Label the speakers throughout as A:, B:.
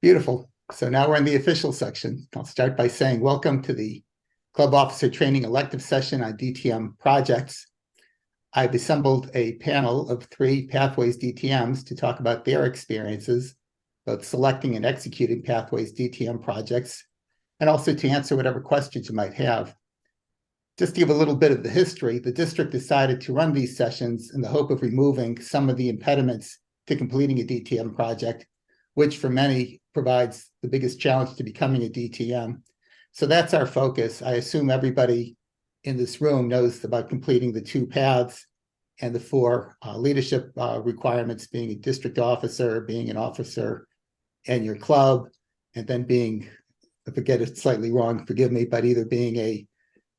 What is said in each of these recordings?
A: Beautiful. So now we're in the official section. I'll start by saying welcome to the Club Officer Training Elective Session on DTM Projects. I've assembled a panel of 3 Pathways DTMs to talk about their experiences, both selecting and executing Pathways DTM projects, and also to answer whatever questions you might have. Just to give a little bit of the history, the district decided to run these sessions in the hope of removing some of the impediments to completing a DTM project, which for many provides the biggest challenge to becoming a DTM. So that's our focus. I assume everybody in this room knows about completing the 2 paths and the 4 leadership requirements, being a district officer, being an officer in your club, and then being, if I get it slightly wrong, forgive me, but either being a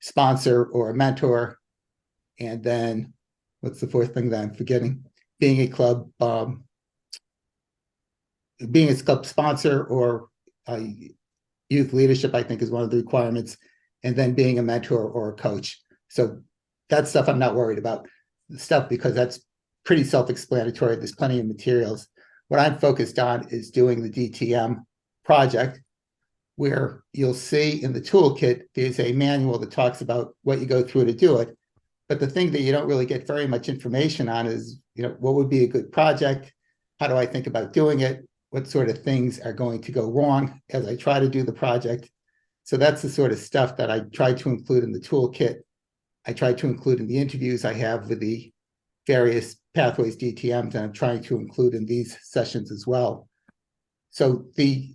A: sponsor or a mentor. And then what's the 4th thing that I'm forgetting? Being a club sponsor or youth leadership, I think, is one of the requirements, and then being a mentor or a coach. So that stuff I'm not worried about. The stuff, because that's pretty self-explanatory. There's plenty of materials. What I'm focused on is doing the DTM project, where you'll see in the toolkit, there's a manual that talks about what you go through to do it. But the thing that you don't really get very much information on is, what would be a good project? How do I think about doing it? What sort of things are going to go wrong as I try to do the project? So that's the sort of stuff that I try to include in the toolkit. I try to include in the interviews I have with the various Pathways DTMs, and I'm trying to include in these sessions as well. So the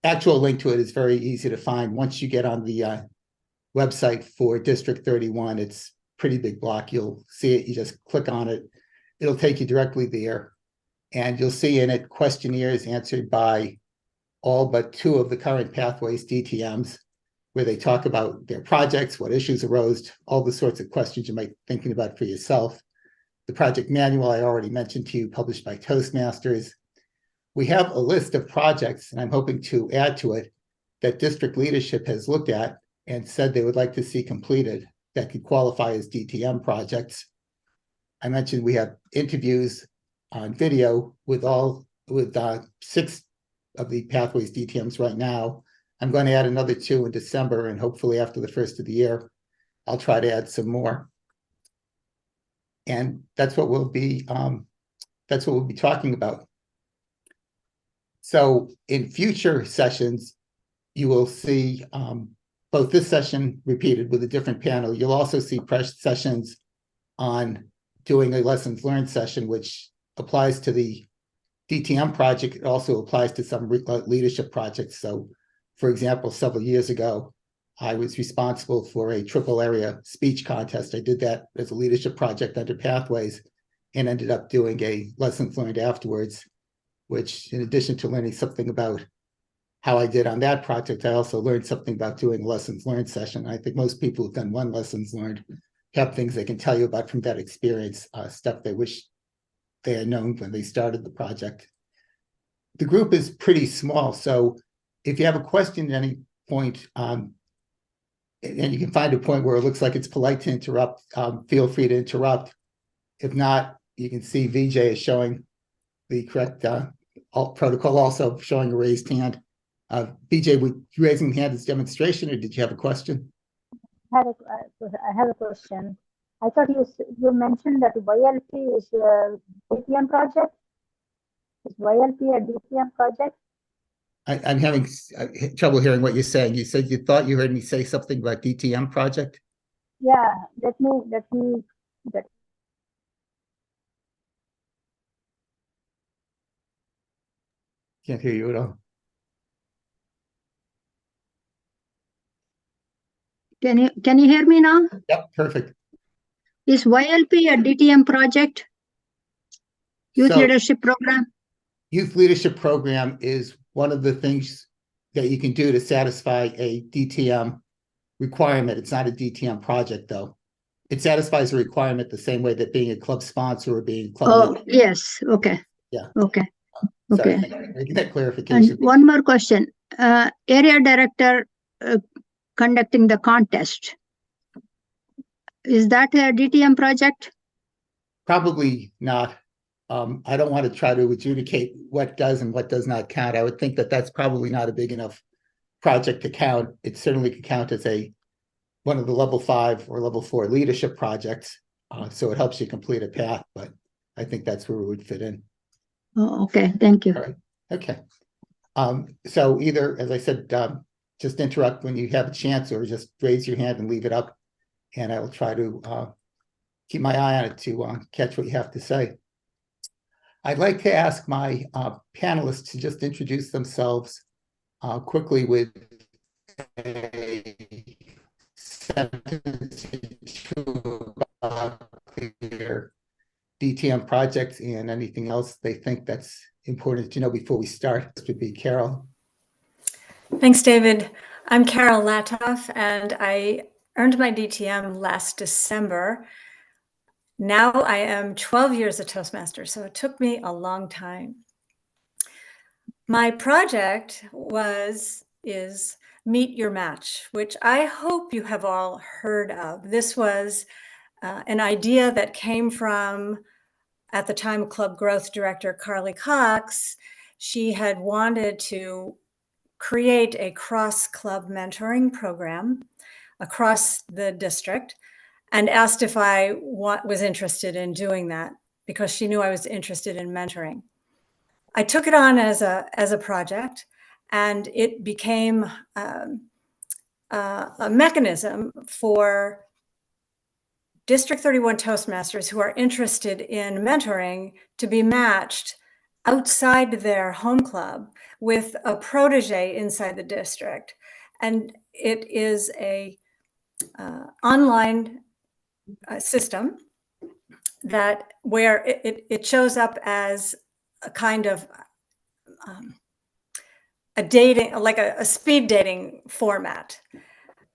A: actual link to it is very easy to find. Once you get on the website for District 31, it's a pretty big block. You'll see it. You just click on it. It'll take you directly there. And you'll see in it questionnaires answered by all but 2 of the current Pathways DTMs, where they talk about their projects, what issues arose, all the sorts of questions you might be thinking about for yourself. The project manual I already mentioned to you, published by Toastmasters. We have a list of projects, and I'm hoping to add to it, that district leadership has looked at and said they would like to see completed that could qualify as DTM projects. I mentioned we have interviews on video with 6 of the Pathways DTMs right now. I'm going to add another 2 in December, and hopefully after the first of the year, I'll try to add some more. And that's what we'll be talking about. So in future sessions, you will see both this session repeated with a different panel. You'll also see press sessions on doing a lessons learned session, which applies to the DTM project. It also applies to some leadership projects. So, for example, several years ago, I was responsible for a triple area speech contest. I did that as a leadership project under Pathways and ended up doing a lessons learned afterwards, which, in addition to learning something about how I did on that project, I also learned something about doing a lessons learned session. I think most people who've done one lessons learned have things they can tell you about from that experience, stuff they wish they had known when they started the project. The group is pretty small, so if you have a question at any point, and you can find a point where it looks like it's polite to interrupt, feel free to interrupt. If not, you can see VJ is showing the correct protocol, also showing a raised hand. VJ, would you raising the hand as demonstration, or did you have a question?
B: I have a question. I thought you mentioned that YLP is a DTM project. Is YLP a DTM project?
A: I'm having trouble hearing what you're saying. You said you thought you heard me say something about DTM project?
B: Yeah, let me.
A: Can't hear you at all.
B: Can you hear me now?
A: Yep, perfect.
B: Is YLP a DTM project? Youth Leadership Program?
A: Youth Leadership Program is one of the things that you can do to satisfy a DTM requirement. It's not a DTM project, though. It satisfies a requirement the same way that being a club sponsor or being a club leader.
B: Yes. Okay.
A: Yeah.
B: Okay.
A: Sorry, making that clarification.
B: And one more question. Area director conducting the contest. Is that a DTM project?
A: Probably not. I don't want to try to adjudicate what does and what does not count. I would think that that's probably not a big enough project to count. It certainly could count as one of the level 5 or level 4 leadership projects. So it helps you complete a path, but I think that's where it would fit in.
B: Oh, okay, thank you.
A: All right. Okay. So either, as I said, just interrupt when you have a chance, or just raise your hand and leave it up, and I will try to keep my eye on it to catch what you have to say. I'd like to ask my panelists to just introduce themselves quickly with a sentence or two about their DTM projects and anything else they think that's important to know before we start. This would be Carol.
C: Thanks, David. I'm Carol Latoff, and I earned my DTM last December. Now I am 12 years a Toastmaster, so it took me a long time. My project is Meet Your Match, which I hope you have all heard of. This was an idea that came from, at the time, Club Growth Director Carly Cox. She had wanted to create a cross-club mentoring program across the district and asked if I was interested in doing that, because she knew I was interested in mentoring. I took it on as a project, and it became a mechanism for District 31 Toastmasters who are interested in mentoring to be matched outside their home club with a protege inside the district. And it is a online system where it shows up as a kind of a dating, like a speed dating format.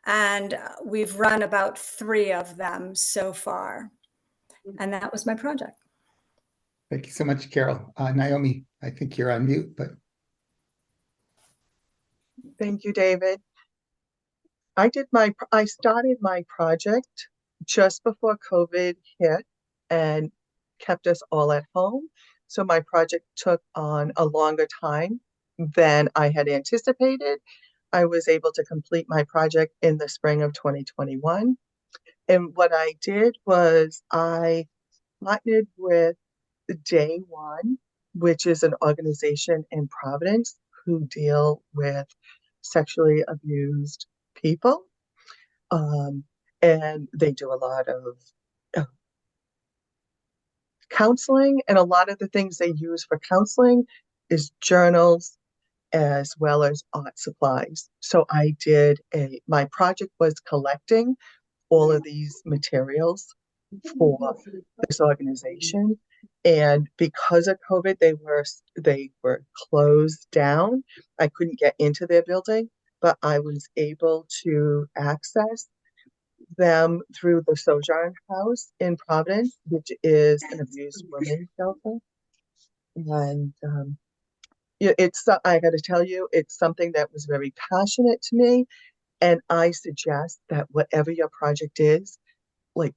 C: And we've run about 3 of them so far. And that was my project.
A: Thank you so much, Carol. Naomi, I think you're on mute, but.
D: Thank you, David. I started my project just before COVID hit and kept us all at home. So my project took on a longer time than I had anticipated. I was able to complete my project in the spring of 2021. And what I did was I partnered with Day One, which is an organization in Providence who deal with sexually abused people. And they do a lot of counseling, and a lot of the things they use for counseling is journals as well as art supplies. So my project was collecting all of these materials for this organization. And because of COVID, they were closed down. I couldn't get into their building, but I was able to access them through the Sojourn House in Providence, which is an abused women's shelter. And I got to tell you, it's something that was very passionate to me. And I suggest that whatever your project is, like,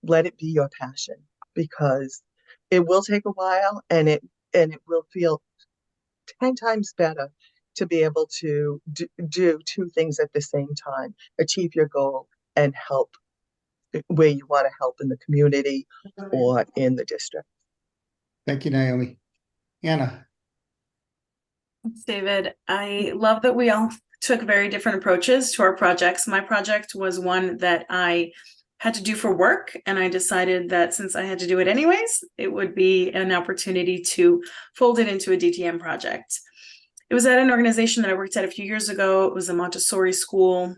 D: let it be your passion, because it will take a while, and it will feel 10 times better to be able to do 2 things at the same time, achieve your goal and help where you want to help in the community or in the district.
A: Thank you, Naomi. Anna.
E: Thanks, David. I love that we all took very different approaches to our projects. My project was one that I had to do for work, and I decided that since I had to do it anyways, it would be an opportunity to fold it into a DTM project. It was at an organization that I worked at a few years ago. It was a Montessori school.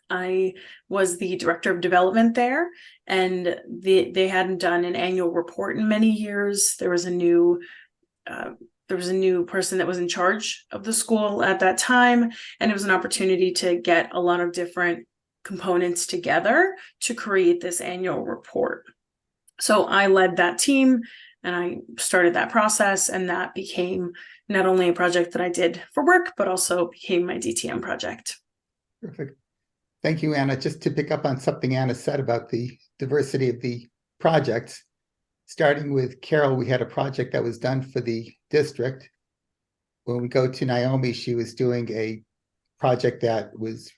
E: I was the director of development there, and they hadn't done an annual report in many years. There was a new person that was in charge of the school at that time, and it was an opportunity to get a lot of different components together to create this annual report. So I led that team, and I started that process, and that became not only a project that I did for work, but also became my DTM project.
A: Perfect. Thank you, Anna. Just to pick up on something Anna said about the diversity of the projects, starting with Carol, we had a project that was done for the district. When we go to Naomi, she was doing a project that was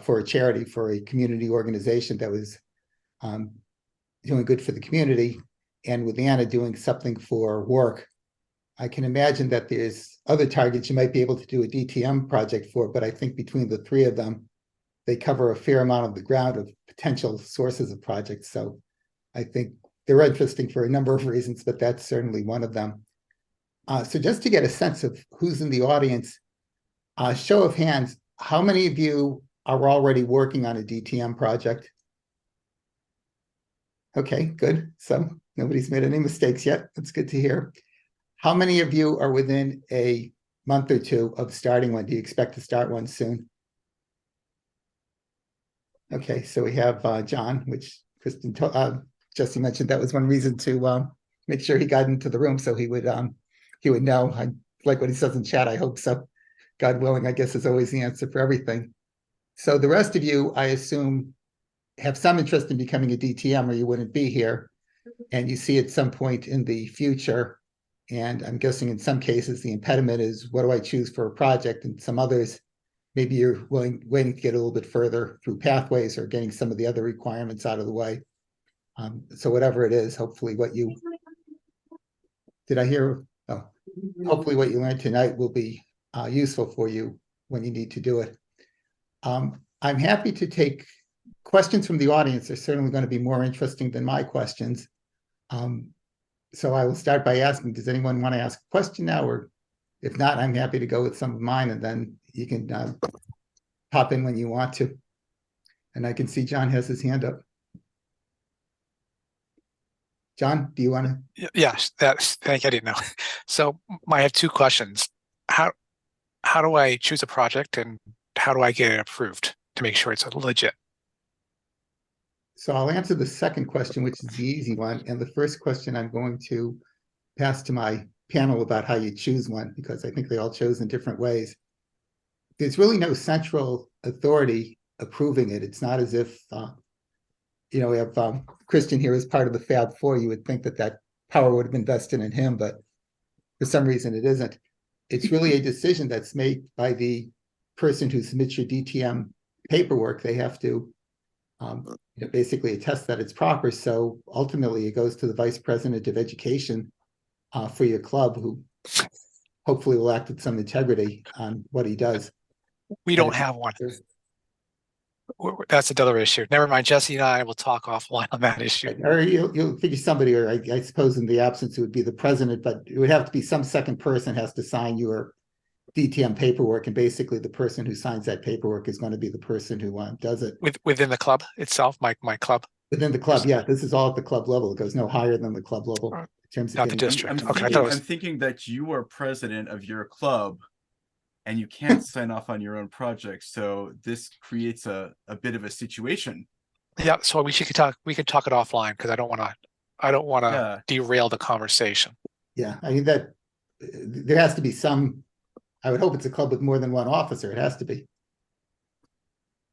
A: for a charity, for a community organization that was doing good for the community. And with Anna doing something for work. I can imagine that there's other targets you might be able to do a DTM project for, but I think between the three of them, they cover a fair amount of the ground of potential sources of projects. So I think they're interesting for a number of reasons, but that's certainly one of them. So just to get a sense of who's in the audience, show of hands, how many of you are already working on a DTM project? Okay, good. So nobody's made any mistakes yet. That's good to hear. How many of you are within a month or two of starting one? Do you expect to start one soon? Okay, so we have John, which Jesse mentioned that was one reason to make sure he got into the room so he would know. I like what he says in chat. I hope so. God willing, I guess, is always the answer for everything. So the rest of you, I assume, have some interest in becoming a DTM or you wouldn't be here. And you see at some point in the future, and I'm guessing in some cases the impediment is what do I choose for a project, and some others maybe you're waiting to get a little bit further through pathways or getting some of the other requirements out of the way. So whatever it is, hopefully what you did I hear? Oh, hopefully what you learned tonight will be useful for you when you need to do it. I'm happy to take questions from the audience. Are certainly going to be more interesting than my questions. So I will start by asking, does anyone want to ask a question now? Or if not, I'm happy to go with some of mine and then you can pop in when you want to. And I can see John has his hand up. John, do you want to?
F: Yes, thank you. I didn't know. So I have two questions. How do I choose a project and how do I get it approved to make sure it's legit?
A: So I'll answer the second question, which is the easy one. And the first question I'm going to pass to my panel about how you choose one, because I think they all chose in different ways. There's really no central authority approving it. It's not as if, we have Christian here as part of the Fab Four. You would think that that power would have been vested in him, but for some reason it isn't. It's really a decision that's made by the person who submits your DTM paperwork. They have to basically attest that it's proper. So ultimately it goes to the vice president of education for your club, who hopefully will act with some integrity on what he does.
F: We don't have one. That's another issue. Never mind. Jesse and I will talk offline on that issue.
A: Or you'll figure somebody, or I suppose in the absence it would be the president, but it would have to be some second person has to sign your DTM paperwork, and basically the person who signs that paperwork is going to be the person who does it.
F: Within the club itself, my club?
A: Within the club, yeah. This is all at the club level. It goes no higher than the club level in terms of
F: Not the
A: getting.
F: district.
G: I'm thinking that you are president of your club and you can't sign off on your own project. So this creates a bit of a situation.
F: Yeah, so we could talk it offline because I don't want to derail the conversation.
A: Yeah, I mean that there has to be some. I would hope it's a club with more than one officer. It has to be.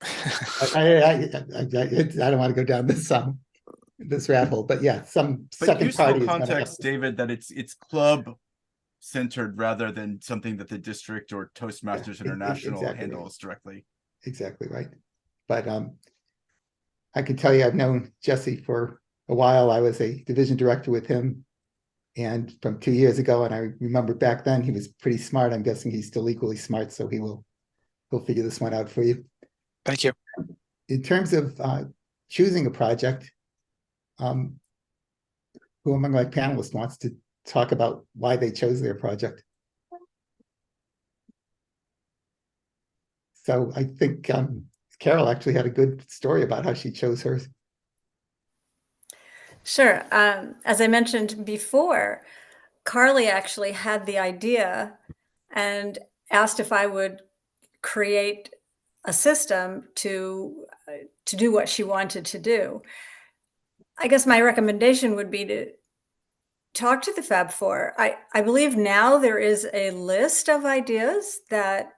A: I don't want to go down this rat hole, but yeah, some
G: but
A: second party.
G: Context, David, that it's club centered rather than something that the district or Toastmasters International handles directly.
A: Exactly right. But I can tell you, I've known Jesse for a while. I was a division director with him, and from 2 years ago, and I remember back then he was pretty smart. I'm guessing he's still equally smart, so he'll figure this one out for you.
F: Thank you.
A: In terms of choosing a project, who among my panelists wants to talk about why they chose their project? So I think Carol actually had a good story about how she chose hers.
C: Sure. As I mentioned before, Carly actually had the idea and asked if I would create a system to do what she wanted to do. I guess my recommendation would be to talk to the Fab Four. I believe now there is a list of ideas that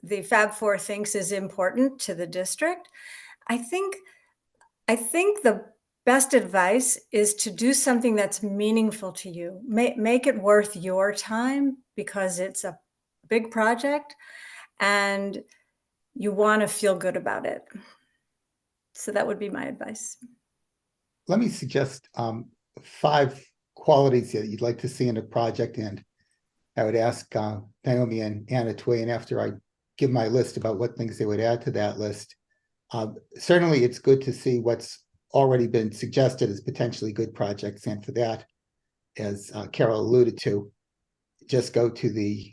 C: the Fab Four thinks is important to the district. I think the best advice is to do something that's meaningful to you. Make it worth your time because it's a big project and you want to feel good about it. So that would be my advice.
A: Let me suggest 5 qualities that you'd like to see in a project, and I would ask Naomi and Anna to weigh in after I give my list about what things they would add to that list. Certainly, it's good to see what's already been suggested as potentially good projects, and for that, as Carol alluded to, just go to the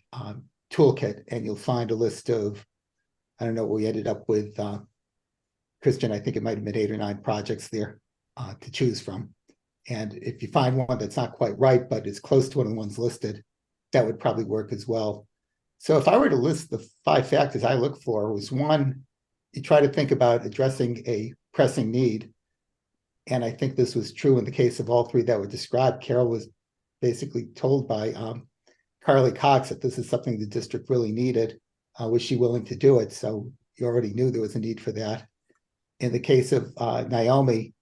A: toolkit and you'll find a list of, I don't know, we ended up with, Christian, I think it might have been 8 or 9 projects there to choose from. And if you find one that's not quite right, but is close to one of the ones listed, that would probably work as well. So if I were to list the 5 factors I look for, was 1, you try to think about addressing a pressing need. And I think this was true in the case of all 3 that were described. Carol was basically told by Carly Cox that this is something the district really needed. Was she willing to do it? So you already knew there was a need for that. In the case of Naomi,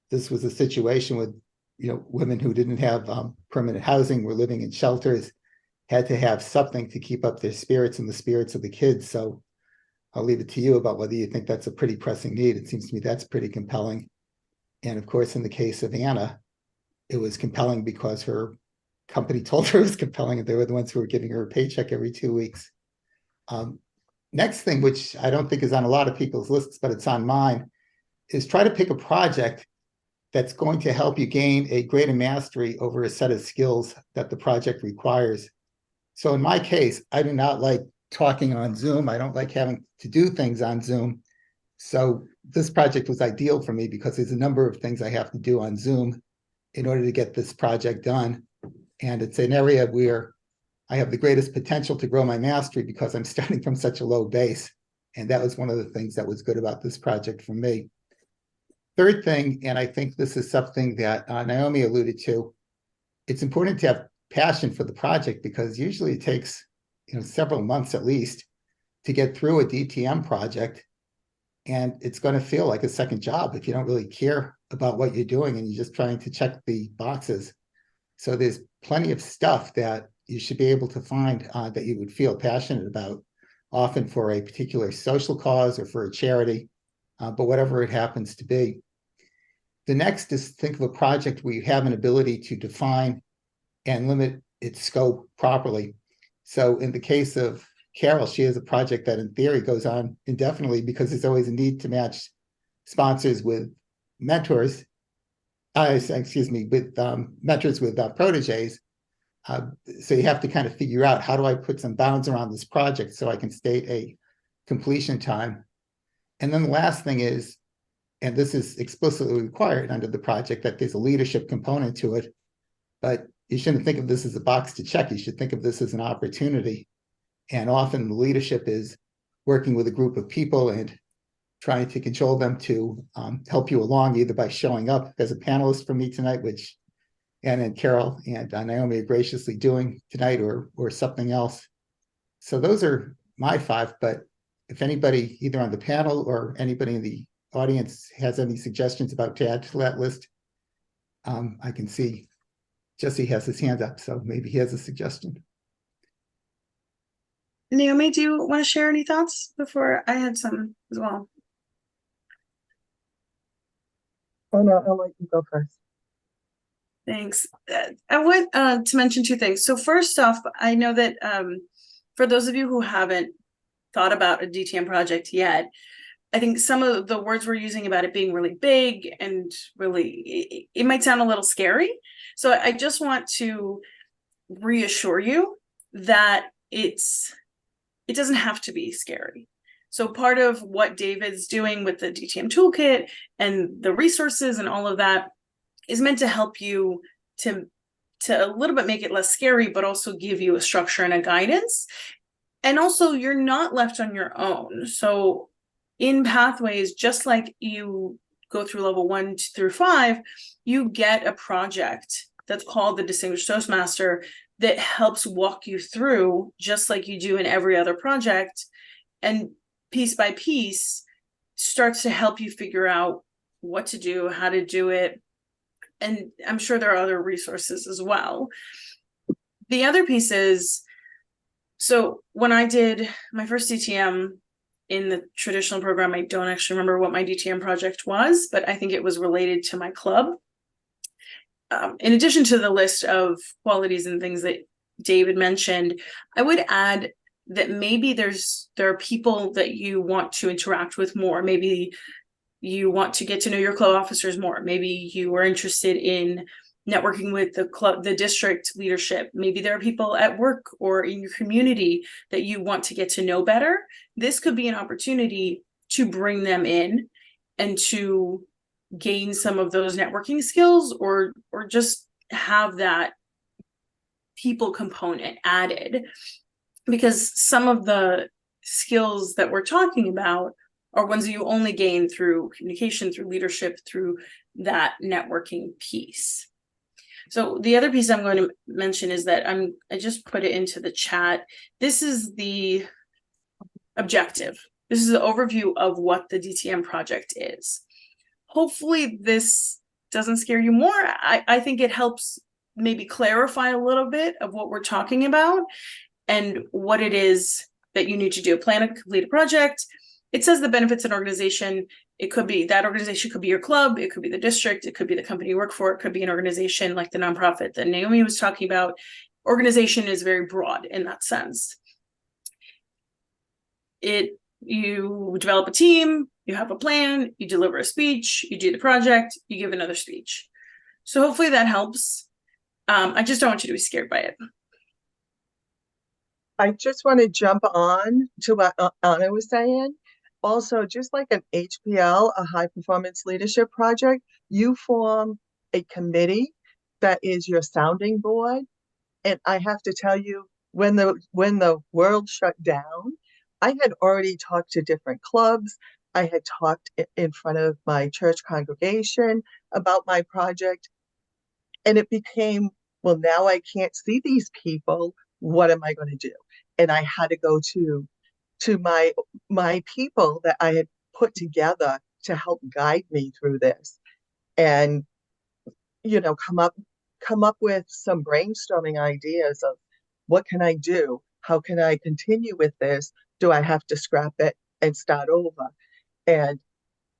A: this was a situation with, women who didn't have permanent housing, were living in shelters, had to have something to keep up their spirits and the spirits of the kids. So I'll leave it to you about whether you think that's a pretty pressing need. It seems to me that's pretty compelling. And of course, in the case of Anna, it was compelling because her company told her it was compelling, and they were the ones who were giving her a paycheck every 2 weeks. Next thing, which I don't think is on a lot of people's lists, but it's on mine, is try to pick a project that's going to help you gain a greater mastery over a set of skills that the project requires. So in my case, I do not like talking on Zoom. I don't like having to do things on Zoom. So this project was ideal for me because there's a number of things I have to do on Zoom in order to get this project done. And it's an area where I have the greatest potential to grow my mastery because I'm starting from such a low base. And that was one of the things that was good about this project for me. Third thing, and I think this is something that Naomi alluded to, it's important to have passion for the project because usually it takes several months at least to get through a DTM project. And it's going to feel like a second job if you don't really care about what you're doing and you're just trying to check the boxes. So there's plenty of stuff that you should be able to find that you would feel passionate about, often for a particular social cause or for a charity, but whatever it happens to be. The next is think of a project where you have an ability to define and limit its scope properly. So in the case of Carol, she has a project that in theory goes on indefinitely because there's always a need to match sponsors with mentors, with mentors with proteges. So you have to kind of figure out, how do I put some bounds around this project so I can state a completion time? And then the last thing is, and this is explicitly required under the project, that there's a leadership component to it, but you shouldn't think of this as a box to check. You should think of this as an opportunity. And often the leadership is working with a group of people and trying to control them to help you along, either by showing up as a panelist for me tonight, which Anna and Carol and Naomi are graciously doing tonight, or something else. So those are my 5, but if anybody either on the panel or anybody in the audience has any suggestions about to add to that list, I can see Jesse has his hand up, so maybe he has a suggestion.
E: Naomi, do you want to share any thoughts before I had some as well?
D: Oh no, I'll let you go first.
E: Thanks. I want to mention 2 things. So first off, I know that for those of you who haven't thought about a DTM project yet, I think some of the words we're using about it being really big and really, it might sound a little scary. So I just want to reassure you that it doesn't have to be scary. So part of what David's doing with the DTM toolkit and the resources and all of that is meant to help you to a little bit make it less scary, but also give you a structure and a guidance. And also you're not left on your own. So in Pathways, just like you go through level 1 through 5, you get a project that's called the Distinguished Toastmaster that helps walk you through, just like you do in every other project, and piece by piece starts to help you figure out what to do, how to do it. And I'm sure there are other resources as well. The other piece is, so when I did my first DTM in the traditional program, I don't actually remember what my DTM project was, but I think it was related to my club. In addition to the list of qualities and things that David mentioned, I would add that maybe there are people that you want to interact with more. Maybe you want to get to know your club officers more. Maybe you are interested in networking with the club, the district leadership. Maybe there are people at work or in your community that you want to get to know better. This could be an opportunity to bring them in and to gain some of those networking skills, or just have that people component added, because some of the skills that we're talking about are ones that you only gain through communication, through leadership, through that networking piece. So the other piece I'm going to mention is that I just put it into the chat. This is the objective. This is the overview of what the DTM project is. Hopefully this doesn't scare you more. I think it helps maybe clarify a little bit of what we're talking about and what it is that you need to do. Plan and complete a project. It says the benefits an organization. It could be that organization could be your club. It could be the district. It could be the company you work for. It could be an organization like the nonprofit that Naomi was talking about. Organization is very broad in that sense. You develop a team, you have a plan, you deliver a speech, you do the project, you give another speech. So hopefully that helps. I just don't want you to be scared by it.
D: I just want to jump on to what Anna was saying. Also, just like an HPL, a high performance leadership project, you form a committee that is your sounding board. And I have to tell you, when the world shut down, I had already talked to different clubs. I had talked in front of my church congregation about my project. And it became, well, now I can't see these people. What am I going to do? And I had to go to my people that I had put together to help guide me through this, and come up with some brainstorming ideas of what can I do? How can I continue with this? Do I have to scrap it and start over? And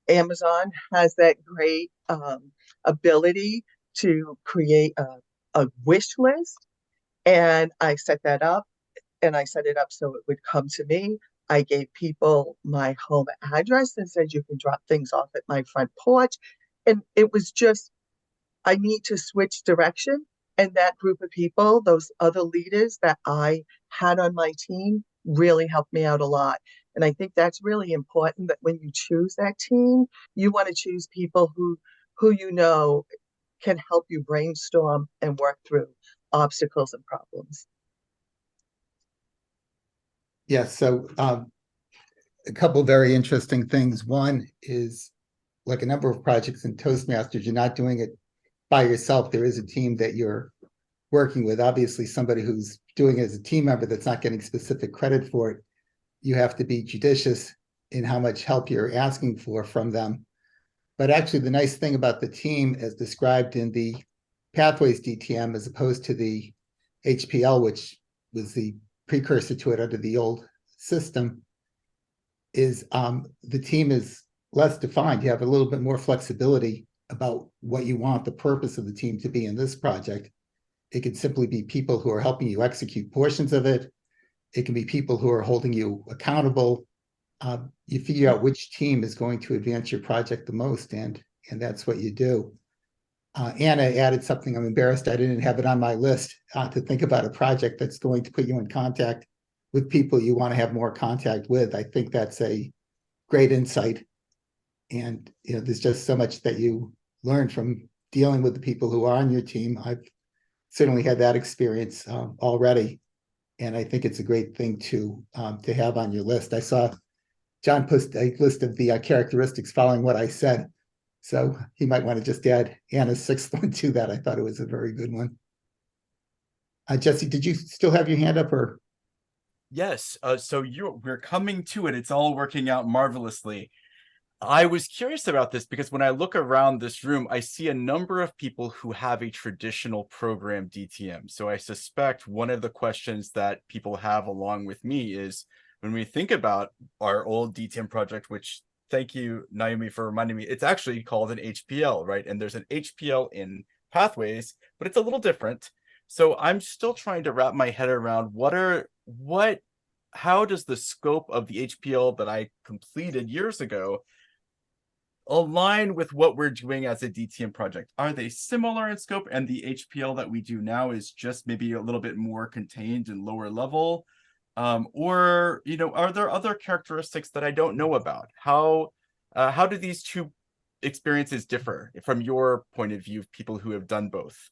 D: Amazon has that great ability to create a wish list. And I set that up, and I set it up so it would come to me. I gave people my home address and said, you can drop things off at my front porch. And it was just, I need to switch direction. And that group of people, those other leaders that I had on my team, really helped me out a lot. And I think that's really important, that when you choose that team, you want to choose people who can help you brainstorm and work through obstacles and problems.
A: Yes, so a couple of very interesting things. One is, like a number of projects in Toastmasters, you're not doing it by yourself. There is a team that you're working with. Obviously, somebody who's doing it as a team member that's not getting specific credit for it. You have to be judicious in how much help you're asking for from them. But actually, the nice thing about the team, as described in the Pathways DTM, as opposed to the HPL, which was the precursor to it under the old system, is the team is less defined. You have a little bit more flexibility about what you want the purpose of the team to be in this project. It could simply be people who are helping you execute portions of it. It can be people who are holding you accountable. You figure out which team is going to advance your project the most, and that's what you do. Anna added something. I'm embarrassed I didn't have it on my list, to think about a project that's going to put you in contact with people you want to have more contact with. I think that's a great insight. And there's just so much that you learn from dealing with the people who are on your team. I've certainly had that experience already, and I think it's a great thing to have on your list. I saw John post a list of the characteristics following what I said, so he might want to just add Anna's sixth one to that. I thought it was a very good one. Jesse, did you still have your hand up, or?
G: Yes. So we're coming to it. It's all working out marvelously. I was curious about this because when I look around this room, I see a number of people who have a traditional program DTM. So I suspect one of the questions that people have along with me is when we think about our old DTM project, which thank you, Naomi, for reminding me, it's actually called an HPL, right? And there's an HPL in Pathways, but it's a little different. So I'm still trying to wrap my head around how does the scope of the HPL that I completed years ago align with what we're doing as a DTM project? Are they similar in scope, and the HPL that we do now is just maybe a little bit more contained and lower level? Or, are there other characteristics that I don't know about? How do these two experiences differ from your point of view, people who have done both?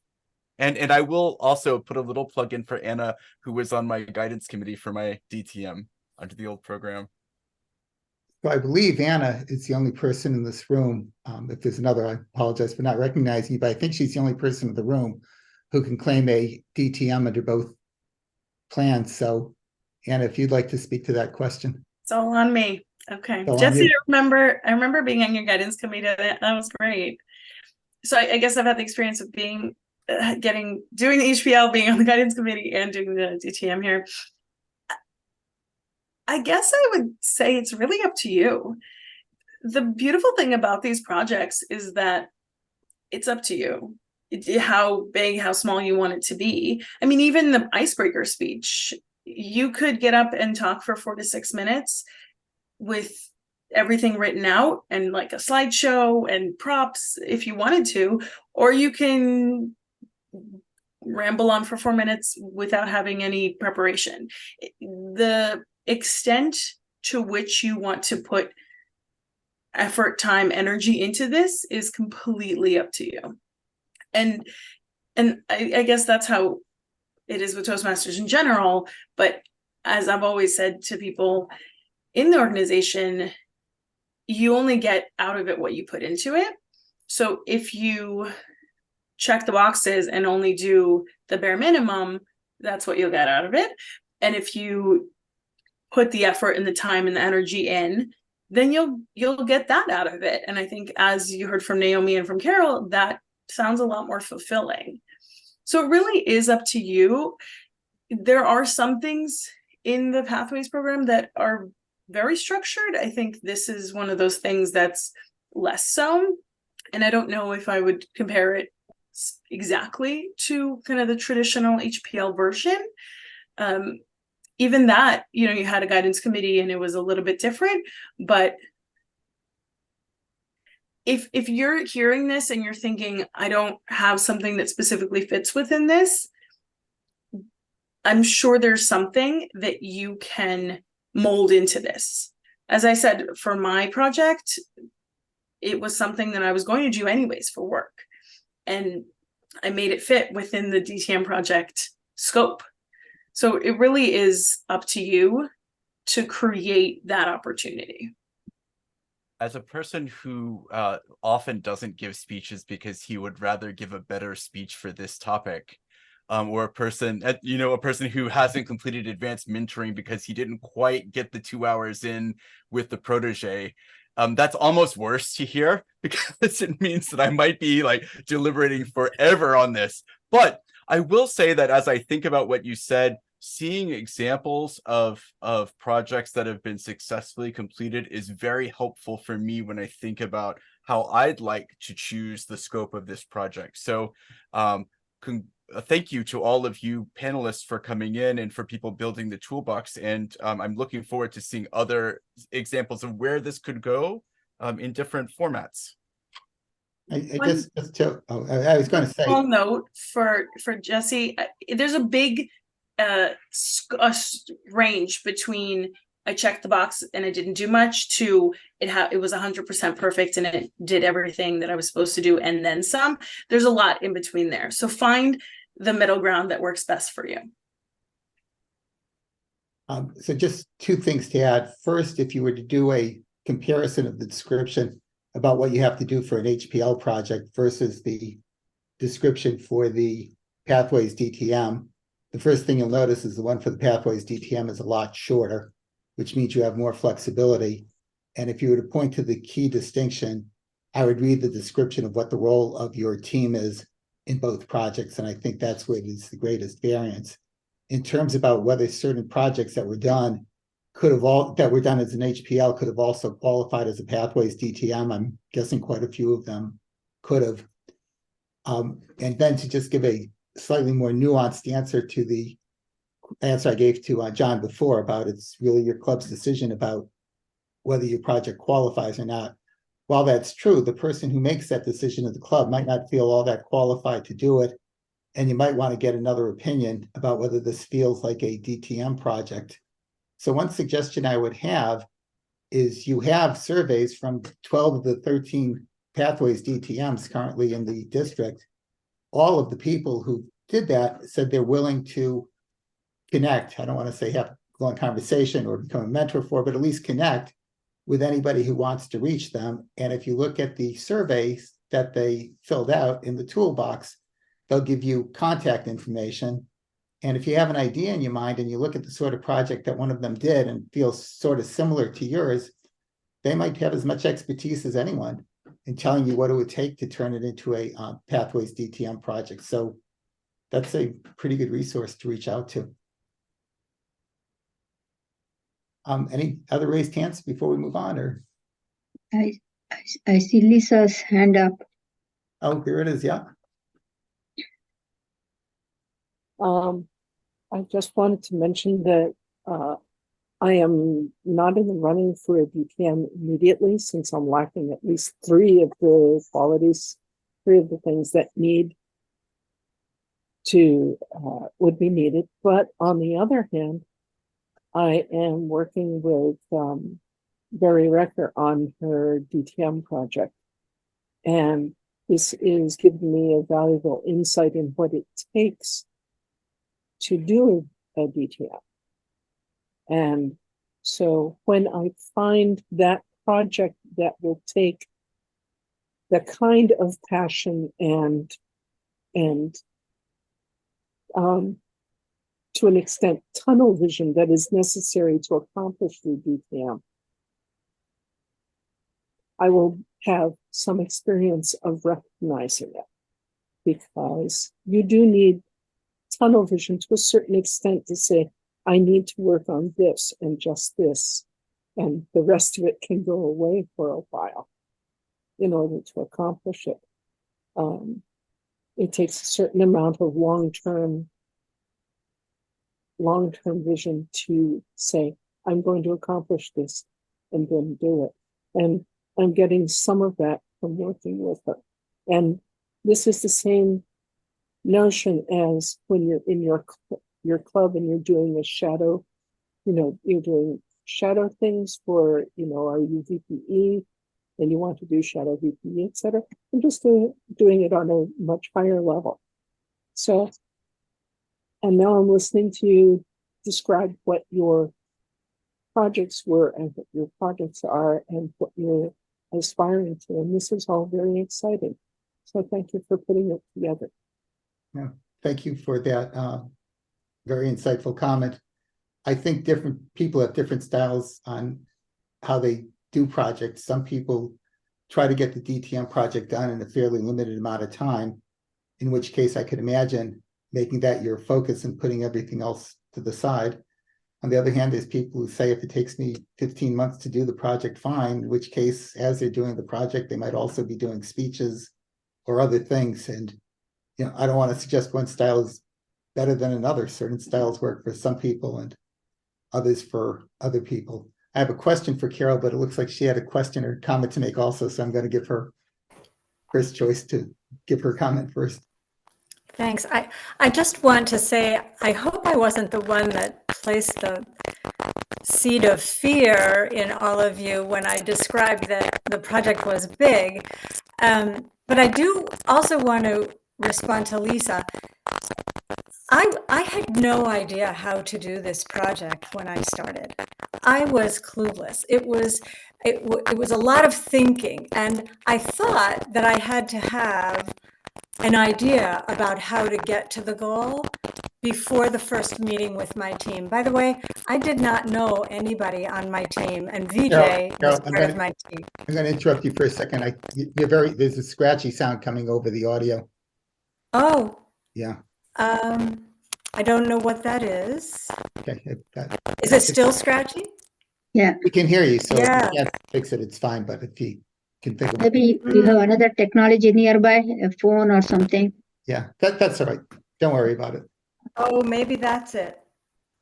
G: And I will also put a little plug in for Anna, who was on my guidance committee for my DTM under the old program.
A: So I believe Anna is the only person in this room. If there's another, I apologize for not recognizing you, but I think she's the only person in the room who can claim a DTM under both plans. So Anna, if you'd like to speak to that question.
E: It's all on me. Okay.
A: All on
E: Jesse,
A: you.
E: I remember being on your guidance committee. That was great. So I guess I've had the experience of doing the HPL, being on the guidance committee, and doing the DTM here. I guess I would say it's really up to you. The beautiful thing about these projects is that it's up to you how big, how small you want it to be. I mean, even the icebreaker speech, you could get up and talk for 4 to 6 minutes with everything written out and like a slideshow and props if you wanted to, or you can ramble on for 4 minutes without having any preparation. The extent to which you want to put effort, time, energy into this is completely up to you. And I guess that's how it is with Toastmasters in general. But as I've always said to people in the organization, you only get out of it what you put into it. So if you check the boxes and only do the bare minimum, that's what you'll get out of it. And if you put the effort and the time and the energy in, then you'll get that out of it. And I think, as you heard from Naomi and from Carol, that sounds a lot more fulfilling. So it really is up to you. There are some things in the Pathways program that are very structured. I think this is one of those things that's less so. And I don't know if I would compare it exactly to kind of the traditional HPL version. Even that, you had a guidance committee and it was a little bit different. But if you're hearing this and you're thinking, I don't have something that specifically fits within this, I'm sure there's something that you can mold into this. As I said, for my project, it was something that I was going to do anyways for work. And I made it fit within the DTM project scope. So it really is up to you to create that opportunity.
G: As a person who often doesn't give speeches because he would rather give a better speech for this topic, or a person who hasn't completed advanced mentoring because he didn't quite get the 2 hours in with the protege, that's almost worse to hear, because it means that I might be like deliberating forever on this. But I will say that as I think about what you said, seeing examples of projects that have been successfully completed is very helpful for me when I think about how I'd like to choose the scope of this project. So thank you to all of you panelists for coming in and for people building the toolbox. And I'm looking forward to seeing other examples of where this could go in different formats.
A: I was going to say.
E: Small note for Jesse, there's a big range between I checked the box and I didn't do much to it was 100% perfect and it did everything that I was supposed to do and then some. There's a lot in between there. So find the middle ground that works best for you.
A: So just 2 things to add. First, if you were to do a comparison of the description about what you have to do for an HPL project versus the description for the Pathways DTM, the first thing you'll notice is the one for the Pathways DTM is a lot shorter, which means you have more flexibility. And if you were to point to the key distinction, I would read the description of what the role of your team is in both projects. And I think that's where it's the greatest variance. In terms about whether certain projects that were done that were done as an HPL could have also qualified as a Pathways DTM, I'm guessing quite a few of them could have. And then to just give a slightly more nuanced answer to the answer I gave to John before about it's really your club's decision about whether your project qualifies or not. While that's true, the person who makes that decision at the club might not feel all that qualified to do it. And you might want to get another opinion about whether this feels like a DTM project. So one suggestion I would have is you have surveys from 12 of the 13 Pathways DTMs currently in the district. All of the people who did that said they're willing to connect. I don't want to say have a long conversation or become a mentor for, but at least connect with anybody who wants to reach them. And if you look at the surveys that they filled out in the toolbox, they'll give you contact information. And if you have an idea in your mind and you look at the sort of project that one of them did and feels sort of similar to yours, they might have as much expertise as anyone in telling you what it would take to turn it into a Pathways DTM project. So that's a pretty good resource to reach out to. Any other raised hands before we move on? Or
H: I see Lisa's hand up.
A: oh, here it is. Yeah.
I: I just wanted to mention that I am not in the running for a DTM immediately, since I'm lacking at least three of the qualities, three of the things that would be needed. But on the other hand, I am working with Barry Recker on her DTM project. And this is giving me a valuable insight in what it takes to do a DTM. And so when I find that project that will take the kind of passion and to an extent, tunnel vision that is necessary to accomplish the DTM, I will have some experience of recognizing it, because you do need tunnel vision to a certain extent to say, I need to work on this and just this, and the rest of it can go away for a while in order to accomplish it. It takes a certain amount of long-term vision to say, I'm going to accomplish this and then do it. And I'm getting some of that from working with her. And this is the same notion as when you're in your club and you're doing a shadow, you're doing shadow things for, are you VPE and you want to do shadow VPE, etc. I'm just doing it on a much higher level. So, and now I'm listening to you describe what your projects were and what your projects are and what you're aspiring to. And this is all very exciting. So thank you for putting it together.
A: Yeah, thank you for that very insightful comment. I think different people have different styles on how they do projects. Some people try to get the DTM project done in a fairly limited amount of time, in which case I could imagine making that your focus and putting everything else to the side. On the other hand, there's people who say, if it takes me 15 months to do the project, fine, in which case, as they're doing the project, they might also be doing speeches or other things. And I don't want to suggest one style is better than another. Certain styles work for some people and others for other people. I have a question for Carol, but it looks like she had a question or comment to make also, so I'm going to give her first choice to give her comment first.
C: Thanks. I just want to say, I hope I wasn't the one that placed the seed of fear in all of you when I described that the project was big. But I do also want to respond to Lisa. I had no idea how to do this project when I started. I was clueless. It was a lot of thinking, and I thought that I had to have an idea about how to get to the goal, before the first meeting with my team. By the way, I did not know anybody on my team, and VJ
A: Carol,
C: was
A: I'm
C: part of
A: gonna-
C: my team.
A: I'm going to interrupt you for a second. There's a scratchy sound coming over the audio.
C: Oh,
A: Yeah.
C: I don't know what that is.
A: Okay.
C: Is it still scratchy?
H: Yeah,
A: We can hear you, so if
C: Yeah.
A: you can't fix it, it's fine. But if you can think of it,
H: maybe you have another technology nearby, a phone or something.
A: yeah, that's all right. Don't worry about it.
C: Oh, maybe that's it.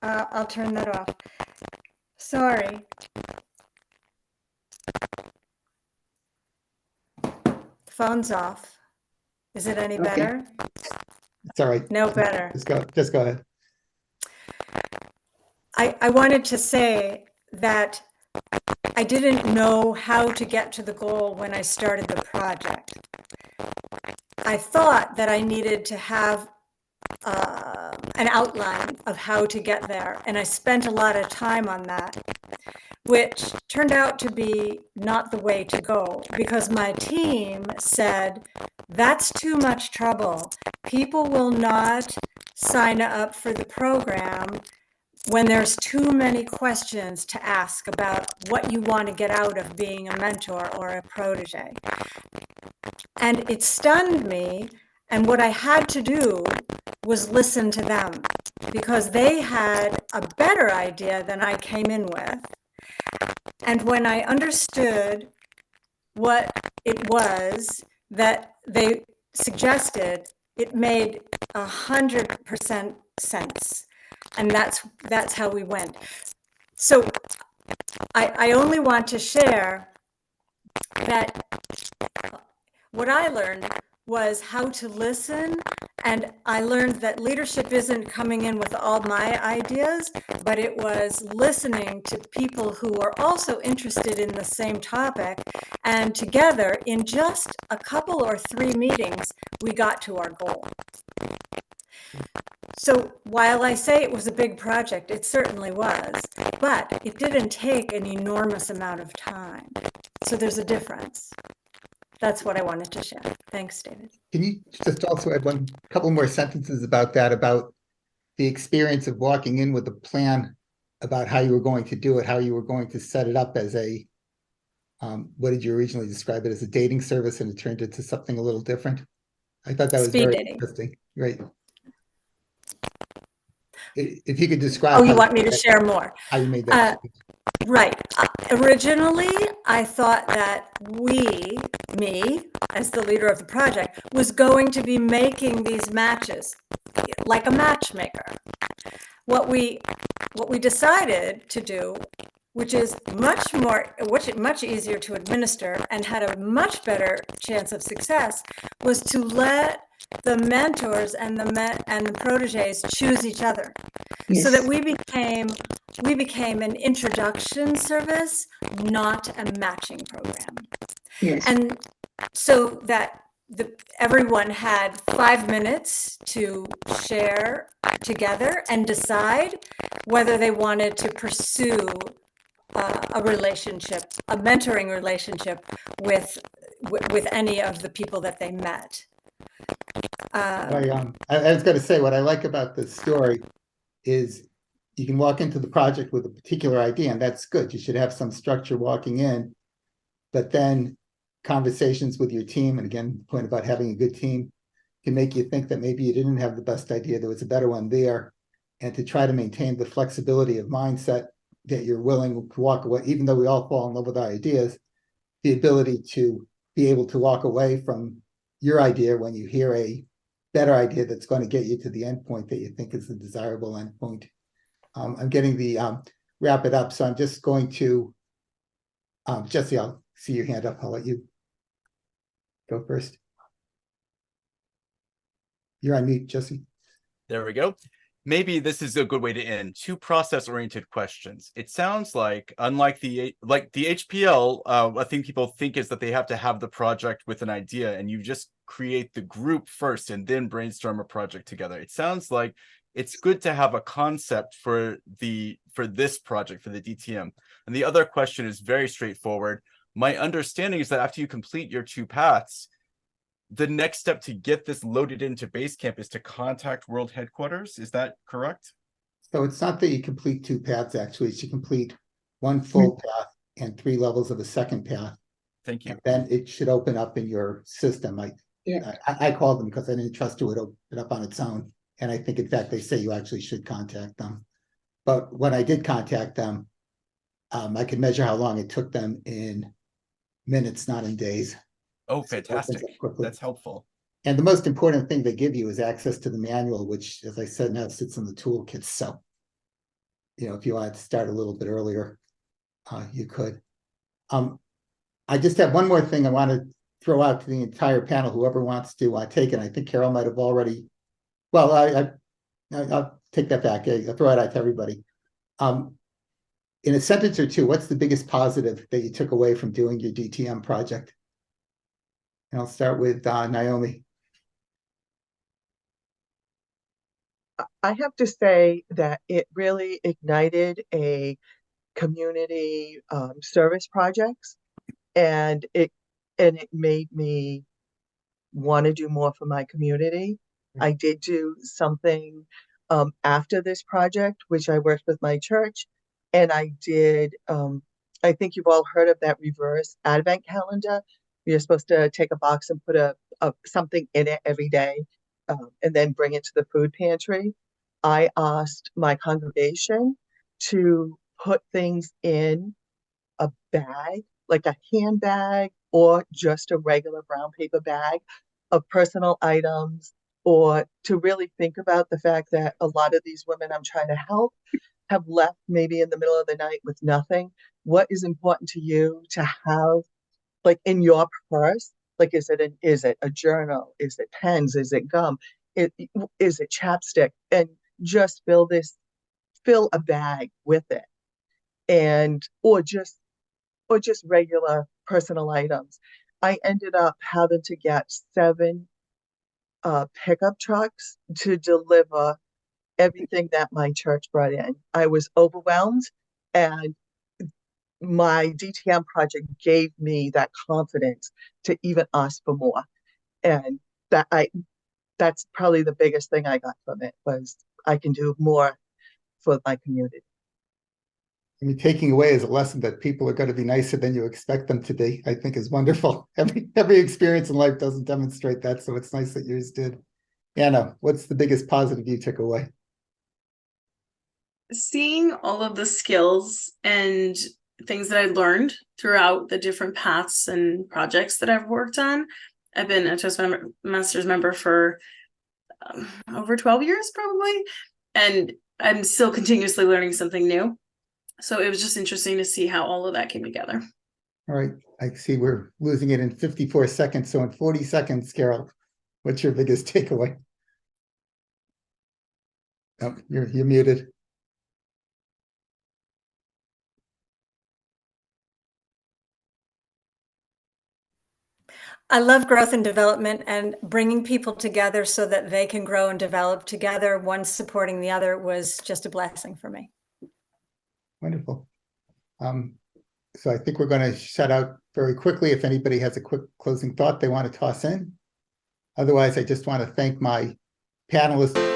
C: I'll turn that off. Sorry. Phone's off. Is it any
H: Okay.
C: better?
A: It's all right.
C: No better.
A: Just go ahead.
C: I wanted to say that I didn't know how to get to the goal when I started the project. I thought that I needed to have an outline of how to get there, and I spent a lot of time on that, which turned out to be not the way to go, because my team said, that's too much trouble. People will not sign up for the program when there's too many questions to ask about what you want to get out of being a mentor or a protege. And it stunned me. And what I had to do was listen to them, because they had a better idea than I came in with. And when I understood what it was that they suggested, it made 100% sense. And that's how we went. So I only want to share that what I learned was how to listen. And I learned that leadership isn't coming in with all my ideas, but it was listening to people who were also interested in the same topic. And together, in just a couple or 3 meetings, we got to our goal. So while I say it was a big project, it certainly was, but it didn't take an enormous amount of time. So there's a difference. That's what I wanted to share. Thanks, David.
A: Can you just also add couple more sentences about that, about the experience of walking in with a plan about how you were going to do it, how you were going to set it up as a, what did you originally describe it as, a dating service, and it turned into something a little different? I thought that was
C: Speed
A: very
C: dating.
A: interesting. Great. If you could describe.
C: Oh, you want me to share more?
A: How you made that.
C: Right. Originally, I thought that me, as the leader of the project, was going to be making these matches like a matchmaker. What we decided to do, which is much easier to administer and had a much better chance of success, was to let the mentors and the proteges choose each other.
H: Yes.
C: So that we became an introduction service, not a matching program.
H: Yes.
C: And so that everyone had 5 minutes to share together and decide whether they wanted to pursue a relationship, a mentoring relationship with any of the people that they met.
A: I was going to say, what I like about this story is you can walk into the project with a particular idea, and that's good. You should have some structure walking in, but then conversations with your team, and again, the point about having a good team, can make you think that maybe you didn't have the best idea, there was a better one there, and to try to maintain the flexibility of mindset that you're willing to walk away, even though we all fall in love with our ideas, the ability to be able to walk away from your idea when you hear a better idea that's going to get you to the end point that you think is the desirable end point. I'm getting the wrap it up, so I'm just going to Jesse, I'll see your hand up. I'll let you go first. You're on mute, Jesse.
G: There we go. Maybe this is a good way to end. 2 process-oriented questions. It sounds like, unlike the HPL, I think people think is that they have to have the project with an idea, and you just create the group first and then brainstorm a project together. It sounds like it's good to have a concept for this project, for the DTM. And the other question is very straightforward. My understanding is that after you complete your 2 paths, the next step to get this loaded into Basecamp is to contact World Headquarters. Is that correct?
A: So it's not that you complete 2 paths, actually, it's you complete 1 full path and 3 levels of a second path.
G: Thank you.
A: And then it should open up in your system. I called them because I didn't trust it would open it up on its own. And I think, in fact, they say you actually should contact them. But when I did contact them, I could measure how long it took them in minutes, not in days.
G: Oh,
A: So it opens
G: fantastic.
A: up quickly.
G: That's helpful.
A: And the most important thing they give you is access to the manual, which, as I said, now sits in the toolkit. So, if you wanted to start a little bit earlier, you could. I just have one more thing I want to throw out to the entire panel, whoever wants to take it. I think Carol might have already, well, I'll take that back. I'll throw it out to everybody. In a sentence or two, what's the biggest positive that you took away from doing your DTM project? And I'll start with Naomi.
D: I have to say that it really ignited a community service projects, and it made me want to do more for my community. I did do something after this project, which I worked with my church, and I did. I think you've all heard of that reverse advent calendar. You're supposed to take a box and put a something in it every day, and then bring it to the food pantry. I asked my congregation to put things in a bag, like a handbag or just a regular brown paper bag of personal items, or to really think about the fact that a lot of these women I'm trying to help have left maybe in the middle of the night with nothing. What is important to you to have, like, in your purse? Like, is it a journal? Is it pens? Is it gum? Is it chapstick? And just fill a bag with it, and or just regular personal items. I ended up having to get 7 pickup trucks to deliver everything that my church brought in. I was overwhelmed, and my DTM project gave me that confidence to even ask for more. And that's probably the biggest thing I got from it, was I can do more for my community.
A: I mean, taking away is a lesson that people are going to be nicer than you expect them to be, I think, is wonderful. Every experience in life doesn't demonstrate that, so it's nice that yours did. Anna, what's the biggest positive you took away?
E: Seeing all of the skills and things that I learned throughout the different paths and projects that I've worked on. I've been a Toastmasters member for over 12 years, probably, and I'm still continuously learning something new. So it was just interesting to see how all of that came together.
A: All right, I see we're losing it in 54 seconds. So in 40 seconds, Carol, what's your biggest takeaway? Oh, you're muted.
C: I love growth and development, and bringing people together so that they can grow and develop together, one supporting the other, was just a blessing for me.
A: Wonderful. So I think we're going to shut out very quickly. If anybody has a quick closing thought they want to toss in. Otherwise, I just want to thank my panelists.